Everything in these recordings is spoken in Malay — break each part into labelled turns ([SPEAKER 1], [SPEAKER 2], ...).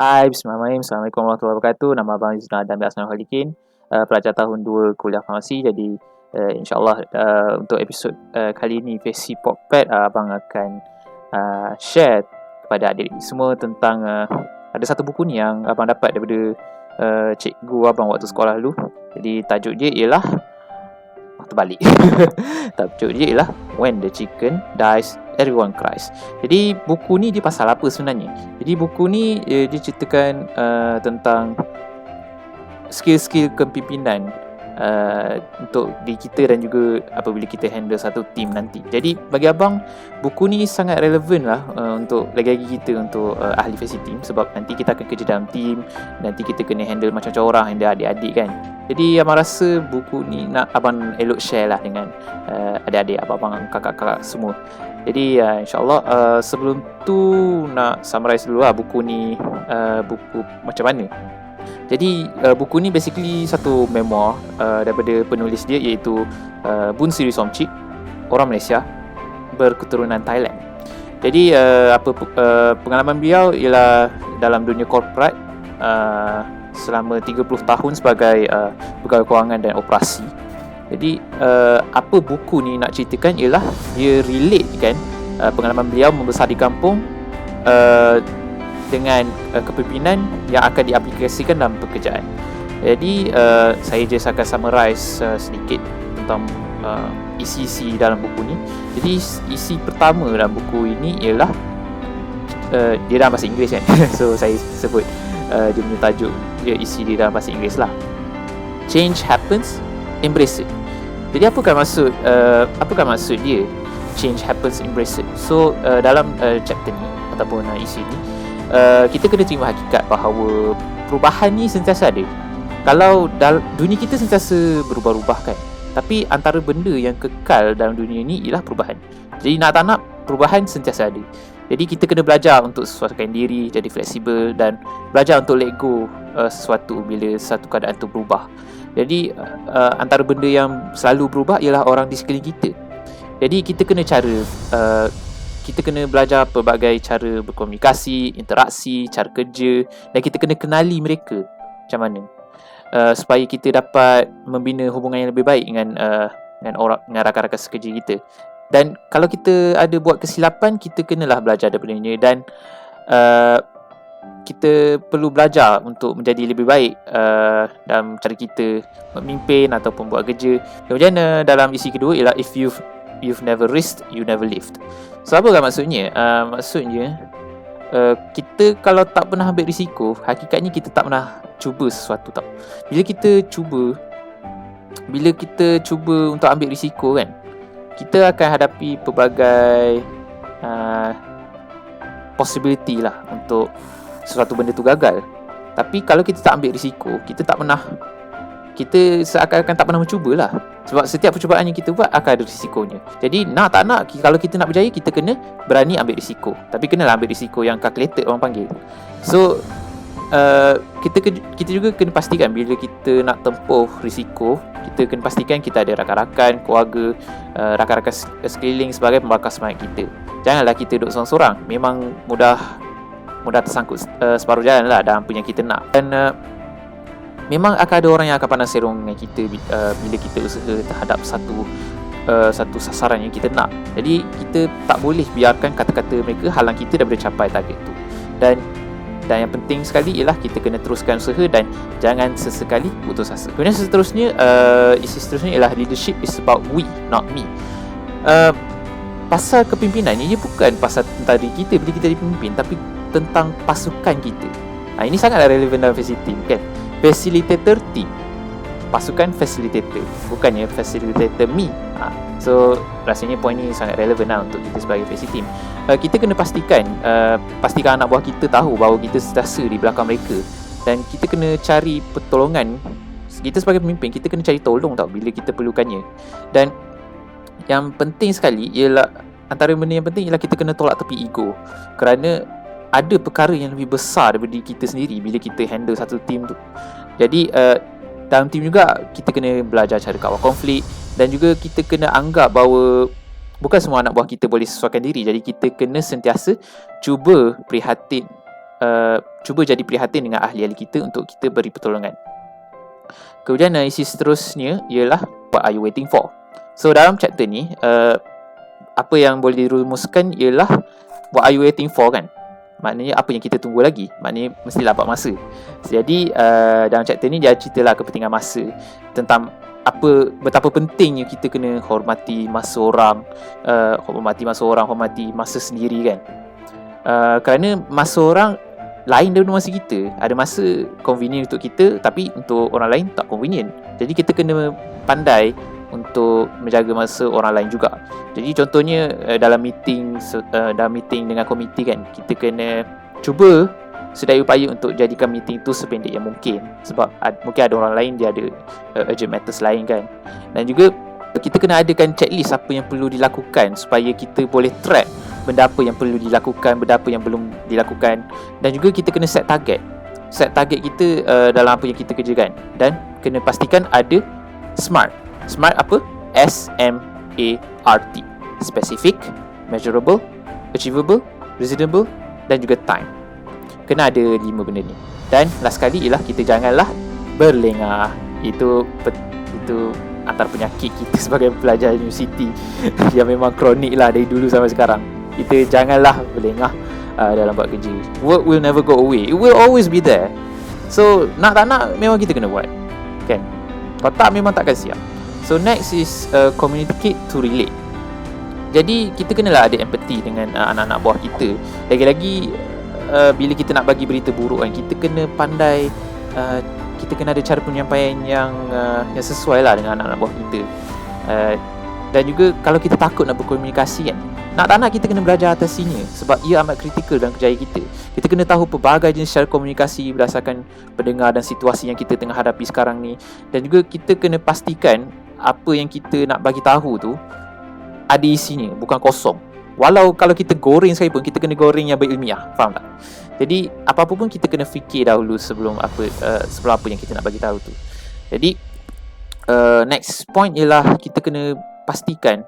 [SPEAKER 1] Hai, bismillahirrahmanirrahim. Assalamualaikum warahmatullahi wabarakatuh. Nama abang Izna dan Asnal Khalikin. Pelajar tahun 2 kuliah farmasi. Jadi, insyaAllah untuk episod kali ini, versi Poppad, abang akan share kepada adik semua tentang ada satu buku ni yang abang dapat daripada cikgu abang waktu sekolah dulu. Jadi, tajuk dia ialah terbalik. Tajuk dia ialah When the Chicken Dies, Everyone Cries. Jadi buku ni dia pasal apa sebenarnya? Jadi buku ni dia ceritakan tentang skill-skill kepimpinan untuk diri kita dan juga apabila kita handle satu team nanti. Jadi bagi abang, buku ni sangat relevan lah untuk lagi-lagi kita untuk ahli versi team, sebab nanti kita akan kerja dalam team, nanti kita kena handle macam-macam orang, handle adik-adik kan. Jadi abang rasa buku ni nak abang elok share lah dengan adik-adik, abang-abang, kakak-kakak semua. Jadi insyaAllah sebelum tu nak summarize dulu lah buku ni, buku macam mana. Jadi buku ni basically satu memoir daripada penulis dia, iaitu Boon Siri Somchik, orang Malaysia berketurunan Thailand. Jadi pengalaman beliau ialah dalam dunia korporat selama 30 tahun sebagai pegawai kewangan dan operasi. Jadi apa buku ni nak ceritakan ialah dia relate kan pengalaman beliau membesar di kampung dengan kepimpinan yang akan diaplikasikan dalam pekerjaan. Jadi saya just akan summarize sedikit tentang isi-isi dalam buku ni. Jadi isi pertama dalam buku ini ialah dia dalam bahasa Inggeris kan. So saya sebut dia punya tajuk, dia isi dia dalam bahasa Inggeris lah. Change happens, embrace it. Jadi apakah maksud dia? Change happens, embrace it. So dalam chapter ni ataupun isi ni, kita kena terima hakikat bahawa perubahan ni sentiasa ada. Kalau dunia kita sentiasa berubah-ubah kan, tapi antara benda yang kekal dalam dunia ni ialah perubahan. Jadi nak tak nak, perubahan sentiasa ada. Jadi kita kena belajar untuk sesuaikan diri, jadi fleksibel, dan belajar untuk let go sesuatu bila satu keadaan tu berubah. Jadi antara benda yang selalu berubah ialah orang di sekeliling kita. Jadi kita kena belajar pelbagai cara berkomunikasi, interaksi, cara kerja, dan kita kena kenali mereka macam mana supaya kita dapat membina hubungan yang lebih baik dengan rakan-rakan sekerja kita. Dan kalau kita ada buat kesilapan, kita kenalah belajar daripadanya, dan kita perlu belajar untuk menjadi lebih baik dalam cara kita memimpin ataupun buat kerja. Kemudian dalam isi kedua ialah if you've never risked, you never lived. So apa kan maksudnya? Maksudnya kita kalau tak pernah ambil risiko, hakikatnya kita tak pernah cuba sesuatu tau. Bila kita cuba untuk ambil risiko kan, kita akan hadapi pelbagai possibility lah untuk sesuatu benda tu gagal. Tapi kalau kita tak ambil risiko, kita seakan-akan tak pernah mencuba lah. Sebab setiap percubaan yang kita buat akan ada risikonya. Jadi nak tak nak, kalau kita nak berjaya, kita kena berani ambil risiko. Tapi kenalah ambil risiko yang calculated orang panggil. So kita juga kena pastikan bila kita nak tempuh risiko, kita kena pastikan kita ada rakan-rakan, keluarga, rakan-rakan sekeliling sebagai pembakar semangat kita. Janganlah kita duduk sorang-sorang. Memang mudah tersangkut separuh jalan lah dalam apa yang kita nak. Dan memang akan ada orang yang akan pandang serong dengan kita bila kita usaha terhadap satu sasaran yang kita nak. Jadi kita tak boleh biarkan kata-kata mereka halang kita daripada capai target tu. Dan yang penting sekali ialah kita kena teruskan usaha dan jangan sesekali putus asa. Kemudian isi seterusnya ialah leadership is about we, not me. Pasal kepimpinan ni dia bukan pasal tentang diri kita bila kita jadi pemimpin, tapi tentang pasukan kita. Ini sangatlah relevan dalam versi team kan. Facilitator team, pasukan facilitator, bukannya facilitator me. So rasanya point ni sangat relevan lah untuk kita sebagai versi team. Kita kena pastikan anak buah kita tahu bahawa kita sentiasa di belakang mereka, dan kita kena cari pertolongan. Kita sebagai pemimpin, kita kena cari tolong tau bila kita perlukannya. Dan yang penting sekali ialah, antara benda yang penting ialah kita kena tolak tepi ego, kerana ada perkara yang lebih besar daripada diri kita sendiri bila kita handle satu team tu. Jadi dalam team juga kita kena belajar cara kawal konflik, dan juga kita kena anggap bahawa bukan semua anak buah kita boleh sesuaikan diri. Jadi kita kena sentiasa cuba prihatin cuba jadi prihatin dengan ahli-ahli kita untuk kita beri pertolongan. Kemudian analisis seterusnya ialah what are you waiting for? So dalam chapter ni apa yang boleh dirumuskan ialah what are you waiting for kan? Maknanya apa yang kita tunggu lagi? Maknanya mestilah dapat masa. Jadi dalam chapter ni dia ceritalah kepentingan masa, tentang betapa pentingnya kita kena hormati masa orang, hormati masa sendiri kan. Kerana masa orang lain daripada masa kita. Ada masa convenient untuk kita, tapi untuk orang lain tak convenient. Jadi kita kena pandai untuk menjaga masa orang lain juga. Jadi contohnya dalam meeting dengan komiti kan, kita kena cuba sedaya upaya untuk jadikan meeting tu sependek yang mungkin. Sebab mungkin ada orang lain dia ada urgent matters lain kan. Dan juga kita kena adakan checklist apa yang perlu dilakukan supaya kita boleh track benda apa yang perlu dilakukan, benda apa yang belum dilakukan. Dan juga kita kena set target kita dalam apa yang kita kerjakan. Dan kena pastikan ada SMART apa? SMART. Specific, measurable, achievable, reasonable dan juga time. Kena ada 5 benda ni. Dan last sekali ialah kita janganlah berlengah. Itu antara penyakit kita sebagai pelajar universiti yang memang kronik lah dari dulu sampai sekarang. Kita janganlah berlengah dalam buat kerja. Work will never go away. It will always be there. So nak tak nak memang kita kena buat kan. Kalau tak memang takkan siap. So next is communicate to relate. Jadi kita kenalah ada empathy dengan anak-anak buah kita. Lagi-lagi bila kita nak bagi berita buruk kan, kita kena pandai, kita kena ada cara penyampaian yang sesuai lah dengan anak-anak buah kita. Dan juga kalau kita takut nak berkomunikasi kan, nak tak nak kita kena belajar atasinya, sebab ia amat kritikal dalam kerjaya kita. Kita kena tahu pelbagai jenis cara komunikasi berdasarkan pendengar dan situasi yang kita tengah hadapi sekarang ni. Dan juga kita kena pastikan apa yang kita nak bagi tahu tu ada isinya, bukan kosong. Walau kalau kita goreng sekalipun, kita kena goreng yang berilmiah. Faham tak? Jadi apa-apa pun kita kena fikir dahulu sebelum apa yang kita nak bagi tahu tu. Jadi next point ialah kita kena pastikan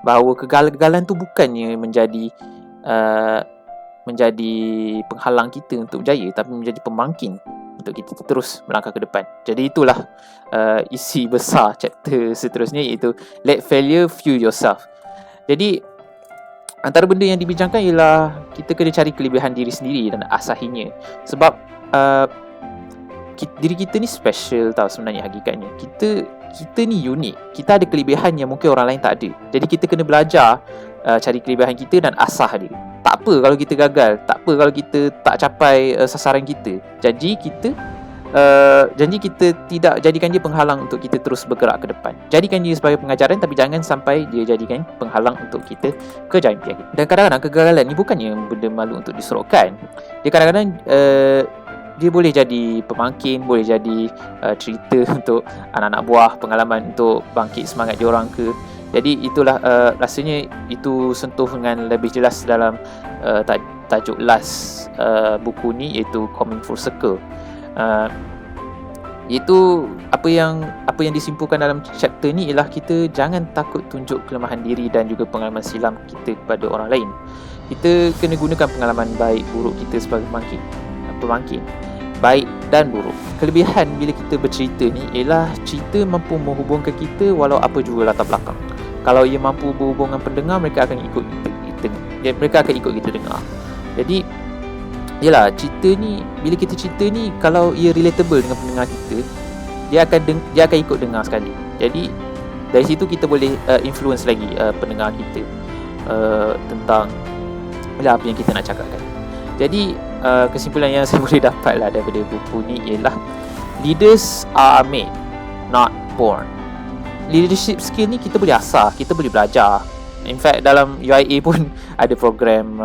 [SPEAKER 1] bahawa kegagalan tu bukannya menjadi penghalang kita untuk berjaya, tapi menjadi pembangkit untuk kita terus melangkah ke depan. Jadi itulah isi besar chapter seterusnya, iaitu let failure fuel yourself. Jadi antara benda yang dibincangkan ialah kita kena cari kelebihan diri sendiri dan asahinya. Sebab diri kita ni special tau sebenarnya hakikatnya. Kita ni unik. Kita ada kelebihan yang mungkin orang lain tak ada. Jadi kita kena belajar cari kelebihan kita dan asah dia. Tak apa kalau kita gagal, tak apa kalau kita tak capai sasaran kita. Janji kita tidak jadikan dia penghalang untuk kita terus bergerak ke depan. Jadikan dia sebagai pengajaran, tapi jangan sampai dia jadikan penghalang untuk kita kejayaan impian kita. Dan kadang-kadang kegagalan ni bukannya benda malu untuk diserokkan. Dia kadang-kadang dia boleh jadi pemangkin, boleh jadi cerita untuk anak-anak buah, pengalaman untuk bangkit semangat diorang ke. Jadi itulah rasanya itu sentuh dengan lebih jelas dalam tajuk last buku ni, iaitu Coming Full Circle. Itu apa yang disimpulkan dalam chapter ni ialah kita jangan takut tunjuk kelemahan diri dan juga pengalaman silam kita kepada orang lain. Kita kena gunakan pengalaman baik buruk kita sebagai pemangkin, baik dan buruk. Kelebihan bila kita bercerita ni ialah cerita mampu menghubungkan kita walau apa juga latar belakang. Kalau ia mampu berhubung dengan pendengar, mereka akan ikut kita dengar. Jadi yalah, cerita ni, bila kita cerita ni, kalau ia relatable dengan pendengar kita, dia akan ikut dengar sekali. Jadi dari situ kita boleh influence lagi pendengar kita tentang apa yang kita nak cakapkan. Jadi kesimpulan yang saya boleh dapat lah daripada buku ni ialah leaders are made, not born. Leadership skill ni kita boleh asah, kita boleh belajar. In fact dalam UIA pun ada program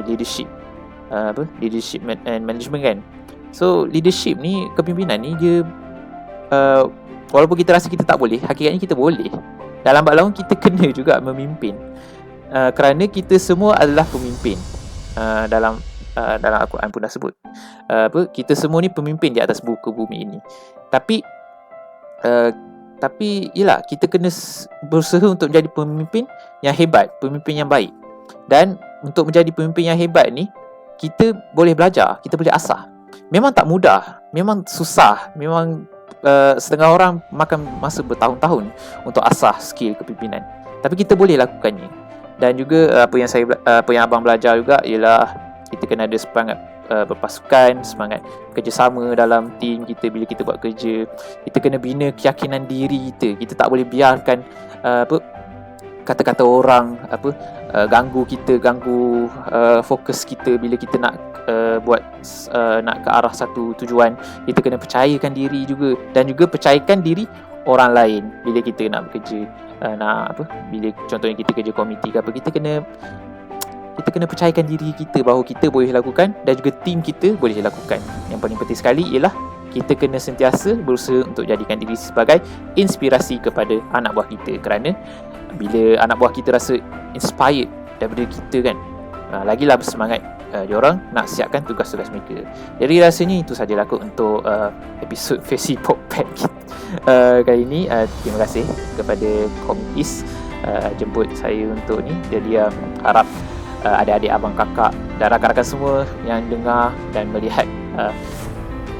[SPEAKER 1] leadership and management kan. So leadership ni, kepimpinan ni dia walaupun kita rasa kita tak boleh, hakikatnya kita boleh. Dalam lambat laun kita kena juga memimpin, kerana kita semua adalah pemimpin. Dalam Al-Quran pun dah sebut kita semua ni pemimpin di atas buku bumi ini. Tapi yalah, kita kena berusaha untuk menjadi pemimpin yang hebat, pemimpin yang baik. Dan untuk menjadi pemimpin yang hebat ni, kita boleh belajar, kita boleh asah. Memang tak mudah, memang susah, memang setengah orang makan masa bertahun-tahun untuk asah skill kepimpinan. Tapi kita boleh lakukannya. Dan juga apa yang abang belajar juga ialah kita kena ada semangat berpasukan, semangat kerjasama dalam tim kita bila kita buat kerja. Kita kena bina keyakinan diri kita. Kita tak boleh biarkan kata-kata orang ganggu kita, ganggu fokus kita bila kita nak nak ke arah satu tujuan. Kita kena percayakan diri juga, dan juga percayakan diri orang lain bila kita nak bekerja. Bila contohnya kita kerja komiti ke apa, kita kena percayakan diri kita bahawa kita boleh lakukan, dan juga tim kita boleh lakukan. Yang paling penting sekali ialah kita kena sentiasa berusaha untuk jadikan diri sebagai inspirasi kepada anak buah kita. Kerana bila anak buah kita rasa inspired daripada kita kan, lagilah bersemangat diorang nak siapkan tugas-tugas mereka. Jadi rasanya itu sahaja aku untuk episod Faci Poppad kali ini. Terima kasih kepada komitis jemput saya untuk ni. Jadi harap adik-adik, abang, kakak dan rakan-rakan semua yang dengar dan melihat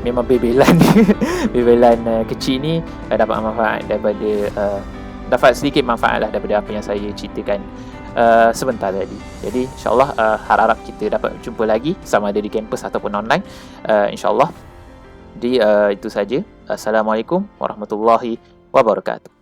[SPEAKER 1] memang bebelan kecil ni dapat manfaat daripada dapat sedikit manfaat lah daripada apa yang saya ceritakan sebentar tadi. Jadi insyaAllah harap kita dapat jumpa lagi, sama ada di kampus ataupun online, insyaAllah. Jadi itu saja. Assalamualaikum warahmatullahi wabarakatuh.